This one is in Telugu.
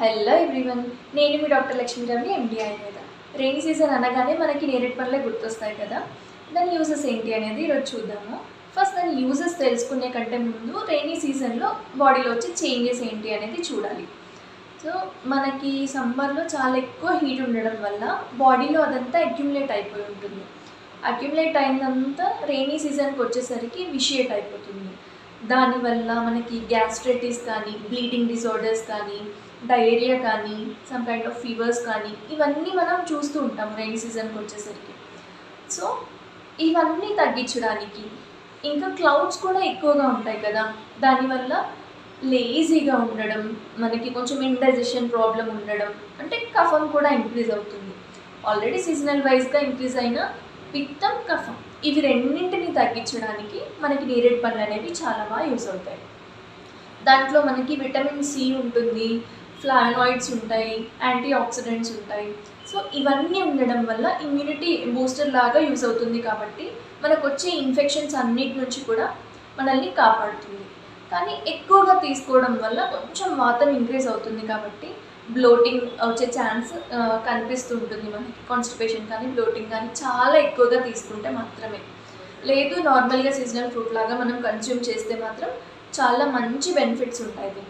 హలో ఎవ్రీవన్, నేను మీ డాక్టర్ లక్ష్మీరావు ఎండి ఆయుర్వేద. రెయినీ సీజన్ అనగానే మనకి నేరేడు పండ్లే గుర్తొస్తాయి కదా. దాని యూజెస్ ఏంటి అనేది ఈరోజు చూద్దాము. ఫస్ట్ దాని యూజెస్ తెలుసుకునే కంటే ముందు రెయినీ సీజన్లో బాడీలో వచ్చే చేంజెస్ ఏంటి అనేది చూడాలి. సో మనకి సమ్మర్లో చాలా ఎక్కువ హీట్ ఉండడం వల్ల బాడీలో అదంతా అక్యుములేట్ అయిపోయి ఉంటుంది. అక్యుములేట్ అయినంతా రెయినీ సీజన్కి వచ్చేసరికి విషియేట్ అయిపోతుంది. దానివల్ల మనకి గ్యాస్ట్రైటిస్ కానీ, బ్లీడింగ్ డిసార్డర్స్ కానీ, డయేరియా కానీ, సమ్ కైండ్ ఆఫ్ ఫీవర్స్ కానీ, ఇవన్నీ మనం చూస్తూ ఉంటాం రెయినీ సీజన్కి వచ్చేసరికి. సో ఇవన్నీ తగ్గించడానికి, ఇంకా క్లౌడ్స్ కూడా ఎక్కువగా ఉంటాయి కదా, దానివల్ల లేజీగా ఉండడం, మనకి కొంచెం ఇండైజెషన్ ప్రాబ్లం ఉండడం, అంటే కఫం కూడా ఇంక్రీజ్ అవుతుంది. ఆల్రెడీ సీజనల్ వైజ్గా ఇంక్రీజ్ అయిన పిత్తం, కఫం, ఇవి రెండింటిని తగ్గించడానికి మనకి నేరేడు పండ్లు అనేవి చాలా బాగా యూస్ అవుతాయి. దాంట్లో మనకి విటమిన్ సి ఉంటుంది, ఫ్లావనాయిడ్స్ ఉంటాయి, యాంటీ ఆక్సిడెంట్స్ ఉంటాయి. సో ఇవన్నీ ఉండడం వల్ల ఇమ్యూనిటీ బూస్టర్ లాగా యూస్ అవుతుంది. కాబట్టి మనకు వచ్చే ఇన్ఫెక్షన్స్ అన్నిటి నుంచి కూడా మనల్ని కాపాడుతుంది. కానీ ఎక్కువగా తీసుకోవడం వల్ల కొంచెం వాతం ఇంక్రీజ్ అవుతుంది. కాబట్టి బ్లోటింగ్ వచ్చే ఛాన్స్ కనిపిస్తూ ఉంటుంది మనకి. కాన్స్టిపేషన్ కానీ, బ్లోటింగ్ కానీ చాలా ఎక్కువగా తీసుకుంటే మాత్రమే. లేదు, నార్మల్గా సీజనల్ ఫ్రూట్ లాగా మనం కన్జ్యూమ్ చేస్తే మాత్రం చాలా మంచి బెనిఫిట్స్ ఉంటాయి దీనికి.